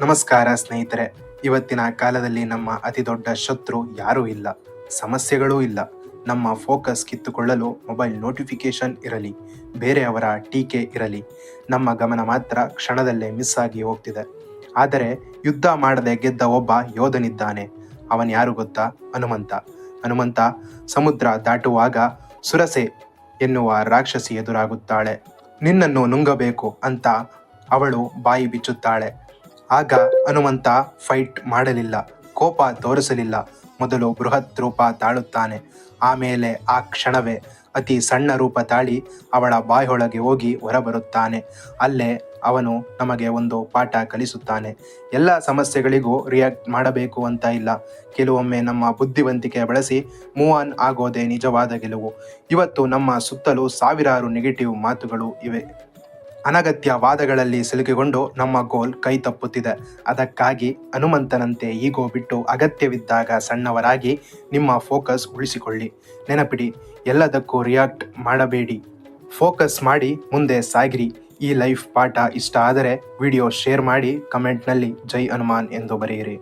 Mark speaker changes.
Speaker 1: ನಮಸ್ಕಾರ ಸ್ನೇಹಿತರೆ. ಇವತ್ತಿನ ಕಾಲದಲ್ಲಿ ನಮ್ಮ ಅತಿ ದೊಡ್ಡ ಶತ್ರು ಯಾರೂ ಇಲ್ಲ, ಸಮಸ್ಯೆಗಳೂ ಇಲ್ಲ. ನಮ್ಮ ಫೋಕಸ್ ಕಿತ್ತುಕೊಳ್ಳಲು ಮೊಬೈಲ್ ನೋಟಿಫಿಕೇಶನ್ ಇರಲಿ, ಬೇರೆಯವರ ಟೀಕೆ ಇರಲಿ, ನಮ್ಮ ಗಮನ ಮಾತ್ರ ಕ್ಷಣದಲ್ಲೇ ಮಿಸ್ ಆಗಿ ಹೋಗ್ತಿದೆ. ಆದರೆ ಯುದ್ಧ ಮಾಡದೆ ಗೆದ್ದ ಒಬ್ಬ ಯೋಧನಿದ್ದಾನೆ. ಅವನ್ಯಾರು ಗೊತ್ತಾ? ಹನುಮಂತ. ಹನುಮಂತ ಸಮುದ್ರ ದಾಟುವಾಗ ಸುರಸೆ ಎನ್ನುವ ರಾಕ್ಷಸಿ ಎದುರಾಗುತ್ತಾಳೆ. ನಿನ್ನನ್ನು ನುಂಗಬೇಕು ಅಂತ ಅವಳು ಬಾಯಿ ಬಿಚ್ಚುತ್ತಾಳೆ. ಆಗ ಹನುಮಂತ ಫೈಟ್ ಮಾಡಲಿಲ್ಲ, ಕೋಪ ತೋರಿಸಲಿಲ್ಲ. ಮೊದಲು ಬೃಹತ್ ರೂಪ ತಾಳುತ್ತಾನೆ. ಆಮೇಲೆ ಆ ಕ್ಷಣವೇ ಅತಿ ಸಣ್ಣ ರೂಪ ತಾಳಿ ಅವಳ ಬಾಯೊಳಗೆ ಹೋಗಿ ಹೊರಬರುತ್ತಾನೆ. ಅಲ್ಲೇ ಅವನು ನಮಗೆ ಒಂದು ಪಾಠ ಕಲಿಸುತ್ತಾನೆ. ಎಲ್ಲ ಸಮಸ್ಯೆಗಳಿಗೂ ರಿಯಾಕ್ಟ್ ಮಾಡಬೇಕು ಅಂತ ಇಲ್ಲ. ಕೆಲವೊಮ್ಮೆ ನಮ್ಮ ಬುದ್ಧಿವಂತಿಕೆ ಬಳಸಿ ಮೂವ್ ಆನ್ ಆಗೋದೇ ನಿಜವಾದ ಗೆಲುವು. ಇವತ್ತು ನಮ್ಮ ಸುತ್ತಲೂ ಸಾವಿರಾರು ನೆಗೆಟಿವ್ ಮಾತುಗಳು ಇವೆ. ಅನಗತ್ಯ ವಾದಗಳಲ್ಲಿ ಸಿಲುಕಿಕೊಂಡು ನಮ್ಮ ಗೋಲ್ ಕೈ ತಪ್ಪುತ್ತಿದೆ. ಅದಕ್ಕಾಗಿ ಹನುಮಂತನಂತೆ ಈಗೋ ಬಿಟ್ಟು ಅಗತ್ಯವಿದ್ದಾಗ ಸಣ್ಣವರಾಗಿ ನಿಮ್ಮ ಫೋಕಸ್ ಉಳಿಸಿಕೊಳ್ಳಿ. ನೆನಪಿಡಿ, ಎಲ್ಲದಕ್ಕೂ ರಿಯಾಕ್ಟ್ ಮಾಡಬೇಡಿ, ಫೋಕಸ್ ಮಾಡಿ ಮುಂದೆ ಸಾಗಿರಿ. ಈ ಲೈಫ್ ಪಾಠ ಇಷ್ಟ ಆದರೆ ವಿಡಿಯೋ ಶೇರ್ ಮಾಡಿ, ಕಮೆಂಟ್ನಲ್ಲಿ ಜೈ ಹನುಮಾನ್ ಎಂದು ಬರೆಯಿರಿ.